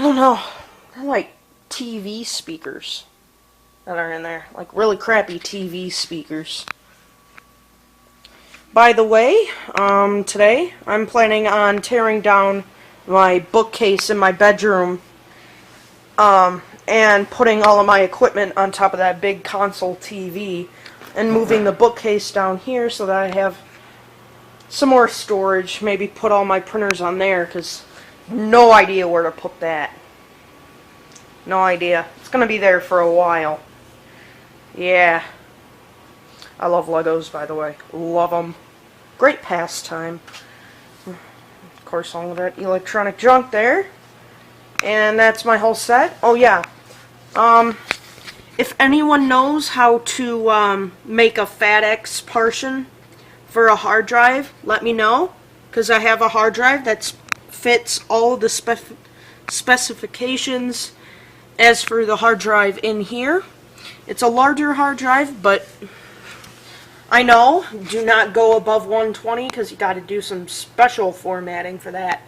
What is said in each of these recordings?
I don't know. They're like TV speakers that are in there. Like really crappy TV speakers. By the way, today I'm planning on tearing down my bookcase in my bedroom and putting all of my equipment on top of that big console TV and moving the bookcase down here so that I have some more storage. Maybe put all my printers on there because no idea where to put that. No idea. It's going to be there for a while. Yeah. I love Legos, by the way. Love them. Great pastime. Of course, all of that electronic junk there. And that's my whole set. Oh, yeah. If anyone knows how to make a FATX partition for a hard drive, let me know. Because I have a hard drive that fits all the specifications as for the hard drive in here. It's a larger hard drive, but I know, do not go above 120 because you got to do some special formatting for that.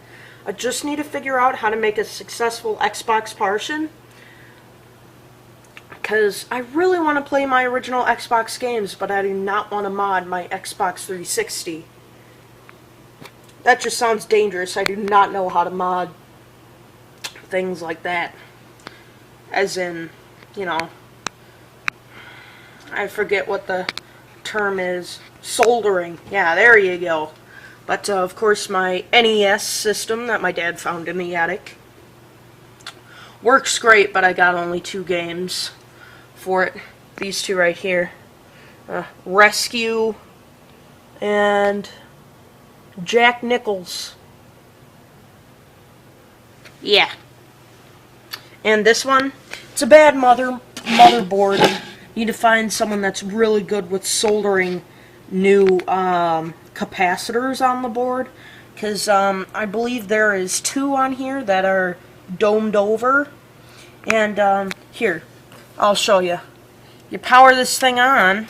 I just need to figure out how to make a successful Xbox partition because I really want to play my original Xbox games, but I do not want to mod my Xbox 360. That just sounds dangerous. I do not know how to mod things like that. As in, you know, I forget what the term is. Soldering. Yeah, there you go. But, of course, my NES system that my dad found in the attic works great, but I got only 2 games for it. These 2 right here. Rescue and Jack Nichols. Yeah. And this one, it's a bad motherboard. Need to find someone that's really good with soldering new capacitors on the board. Because I believe there is 2 on here that are domed over. And here, I'll show you. You power this thing on.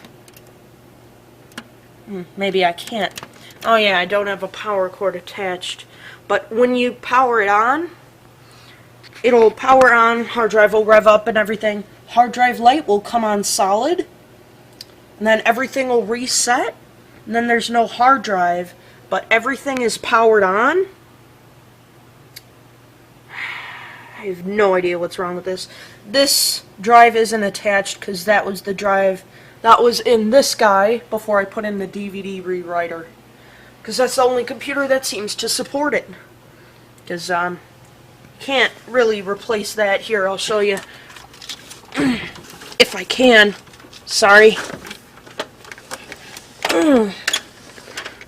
Maybe I can't. Oh yeah, I don't have a power cord attached. But when you power it on, it'll power on, hard drive will rev up and everything. Hard drive light will come on solid. And then everything will reset. And then there's no hard drive, but everything is powered on. I have no idea what's wrong with this. This drive isn't attached because that was the drive that was in this guy before I put in the DVD rewriter. Because that's the only computer that seems to support it. Because can't really replace that. Here, I'll show you. If I can. Sorry. Oh,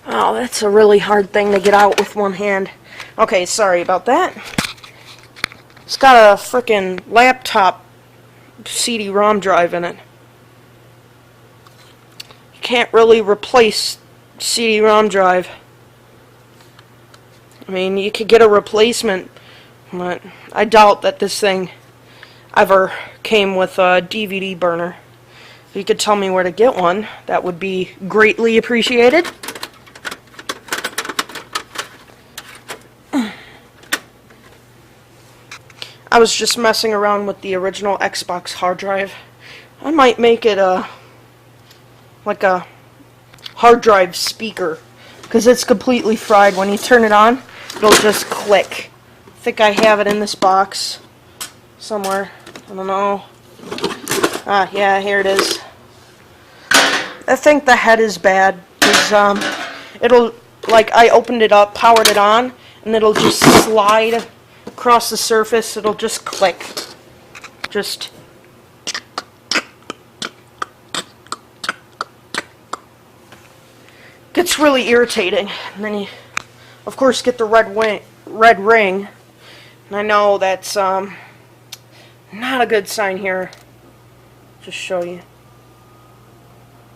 that's a really hard thing to get out with one hand. Okay, sorry about that. It's got a frickin' laptop CD-ROM drive in it. You can't really replace CD-ROM drive. I mean, you could get a replacement, but I doubt that this thing ever came with a DVD burner. If you could tell me where to get one, that would be greatly appreciated. I was just messing around with the original Xbox hard drive. I might make it like a hard drive speaker, because it's completely fried. When you turn it on, it'll just click. I think I have it in this box somewhere. I don't know. Ah, yeah, here it is. I think the head is bad, because it'll, like, I opened it up, powered it on, and it'll just slide across the surface. It'll just click. Just gets really irritating. And then you, of course, get the red ring. And I know that's not a good sign here. Just show you.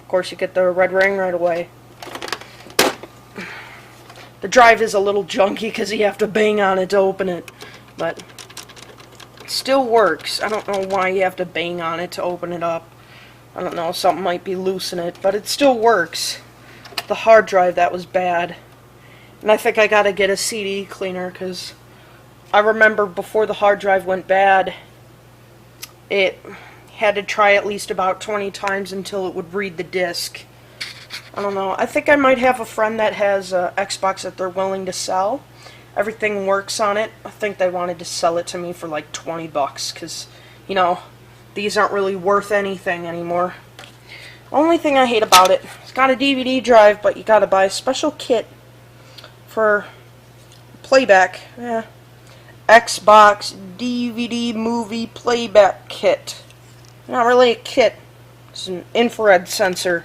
Of course, you get the red ring right away. The drive is a little junky because you have to bang on it to open it, but it still works. I don't know why you have to bang on it to open it up. I don't know, something might be loose in it, but it still works. The hard drive, that was bad. And I think I gotta get a CD cleaner because I remember before the hard drive went bad, it had to try at least about 20 times until it would read the disc. I don't know. I think I might have a friend that has an Xbox that they're willing to sell. Everything works on it. I think they wanted to sell it to me for like 20 bucks because, you know, these aren't really worth anything anymore. Only thing I hate about it, it's got a DVD drive, but you gotta buy a special kit for playback. Yeah. Xbox DVD movie playback kit. Not really a kit. It's an infrared sensor.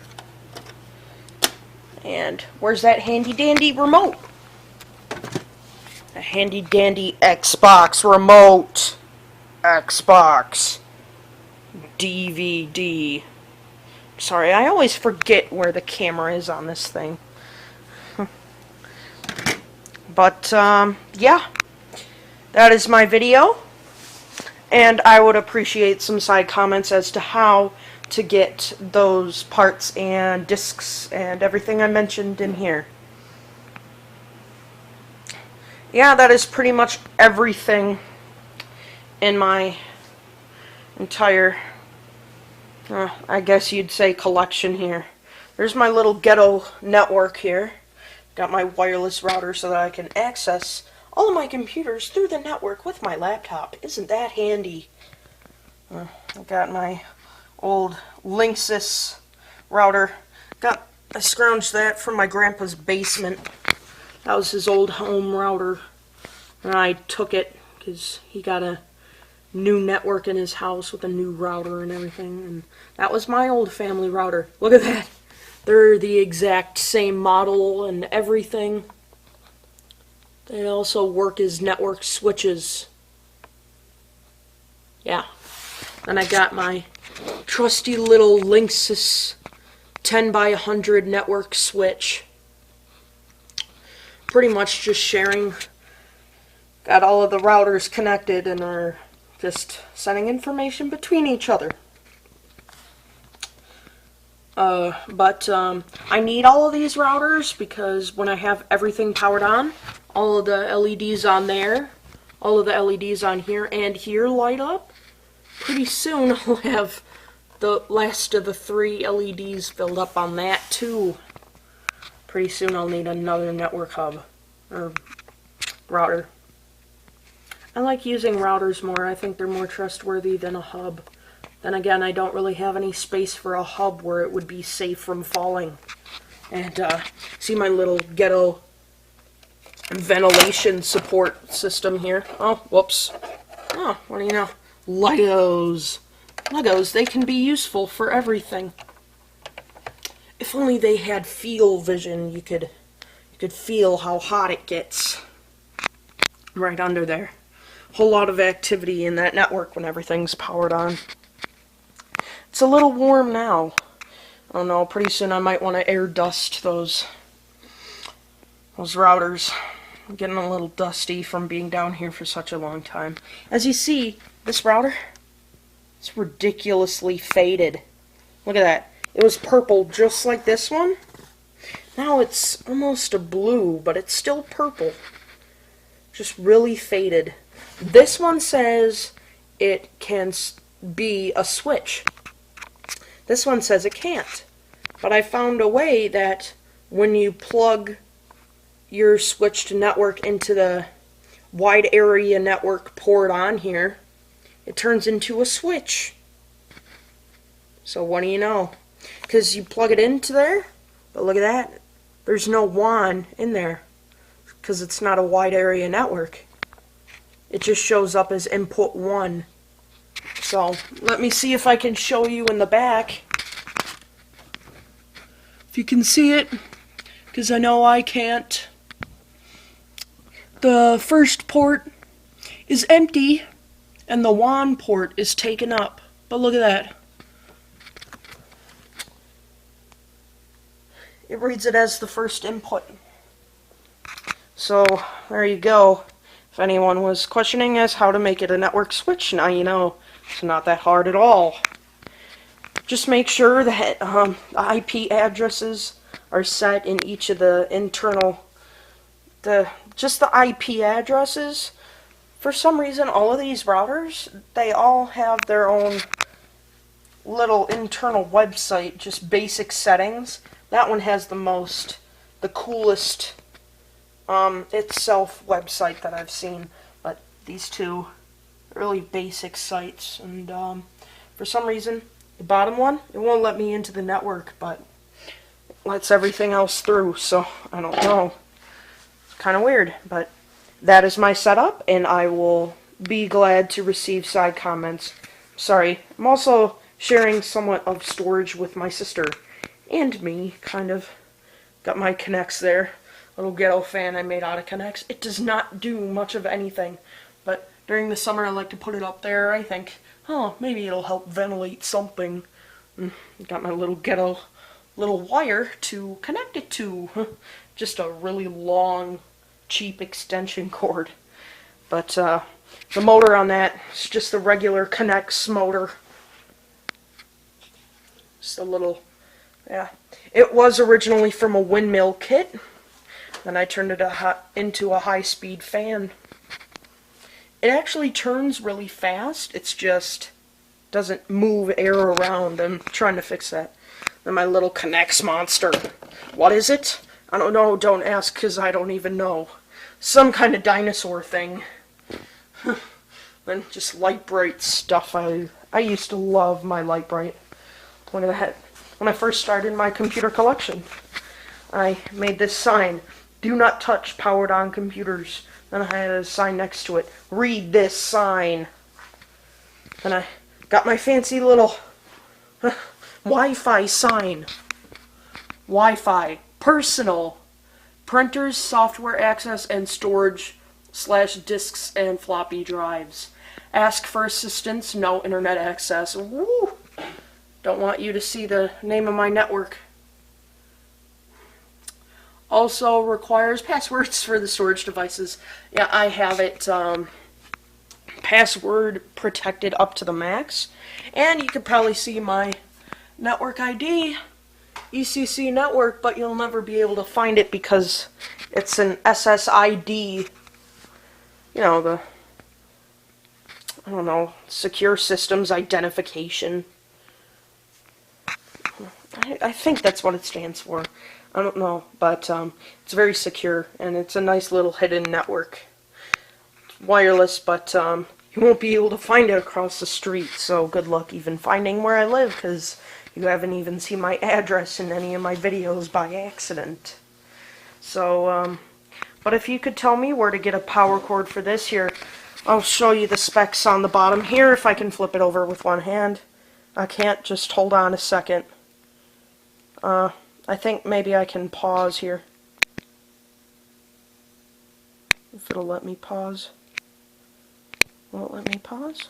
And where's that handy dandy remote? A handy dandy Xbox remote. Xbox DVD. Sorry, I always forget where the camera is on this thing. But, yeah. That is my video. And I would appreciate some side comments as to how to get those parts and discs and everything I mentioned in here. Yeah, that is pretty much everything in my entire, I guess you'd say, collection here. There's my little ghetto network here. Got my wireless router so that I can access all of my computers through the network with my laptop. Isn't that handy? I got my old Linksys router. I scrounged that from my grandpa's basement. That was his old home router. And I took it because he got a new network in his house with a new router and everything. And that was my old family router. Look at that. They're the exact same model and everything. They also work as network switches. Yeah. And I got my trusty little Linksys 10x100 network switch. Pretty much just sharing. Got all of the routers connected and are just sending information between each other. But I need all of these routers because when I have everything powered on, all of the LEDs on there, all of the LEDs on here and here light up. Pretty soon I'll have the last of the 3 LEDs filled up on that too. Pretty soon I'll need another network hub or router. I like using routers more. I think they're more trustworthy than a hub. Then again, I don't really have any space for a hub where it would be safe from falling. And see my little ghetto ventilation support system here. Oh, whoops. Oh, what do you know? Legos. Legos, they can be useful for everything. If only they had feel vision, you could feel how hot it gets. Right under there. Whole lot of activity in that network when everything's powered on. It's a little warm now. I don't know, pretty soon I might want to air dust those routers. I'm getting a little dusty from being down here for such a long time. As you see, this router, it's ridiculously faded. Look at that. It was purple just like this one. Now it's almost a blue, but it's still purple. Just really faded. This one says it can be a switch. This one says it can't. But I found a way that when you plug your switched network into the wide area network port on here, it turns into a switch. So what do you know? Because you plug it into there, but look at that. There's no WAN in there because it's not a wide area network. It just shows up as input 1. So let me see if I can show you in the back. If you can see it, because I know I can't. The first port is empty and the WAN port is taken up. But look at that. It reads it as the first input. So there you go. If anyone was questioning as how to make it a network switch, now you know. It's not that hard at all. Just make sure that the IP addresses are set in each of the internal, just the IP addresses for some reason, all of these routers, they all have their own little internal website, just basic settings. That one has the coolest itself website that I've seen, but these two really basic sites, and for some reason the bottom one, it won't let me into the network, but it lets everything else through, so I don't know. It's kind of weird, but that is my setup, and I will be glad to receive side comments. Sorry, I'm also sharing somewhat of storage with my sister and me, kind of. Got my K'NEX there. Little ghetto fan I made out of K'NEX. It does not do much of anything, but during the summer I like to put it up there. I think, oh, maybe it'll help ventilate something. Got my little ghetto little wire to connect it to. Just a really long, cheap extension cord. But the motor on that is just the regular K'NEX motor. Just a little, yeah. It was originally from a windmill kit. Then I turned it into a high-speed fan. It actually turns really fast. It's just doesn't move air around. I'm trying to fix that. Then my little K'NEX monster. What is it? I don't know. Don't ask, because I don't even know. Some kind of dinosaur thing. Then just Lite-Brite stuff. I used to love my Lite-Brite. When I first started my computer collection, I made this sign: "Do not touch powered-on computers." Then I had a sign next to it: "Read this sign." Then I got my fancy little Wi-Fi sign. Wi-Fi, personal, printers, software access, and storage / disks and floppy drives. Ask for assistance, no internet access. Woo! Don't want you to see the name of my network. Also requires passwords for the storage devices. Yeah, I have it password protected up to the max. And you could probably see my network ID, ECC network, but you'll never be able to find it because it's an SSID, you know, the, I don't know, Secure Systems Identification. I think that's what it stands for. I don't know, but it's very secure, and it's a nice little hidden network. It's wireless, but you won't be able to find it across the street, so good luck even finding where I live, because you haven't even seen my address in any of my videos by accident. So, but if you could tell me where to get a power cord for this here, I'll show you the specs on the bottom here if I can flip it over with one hand. I can't, just hold on a second. I think maybe I can pause here. If it'll let me pause. Won't let me pause?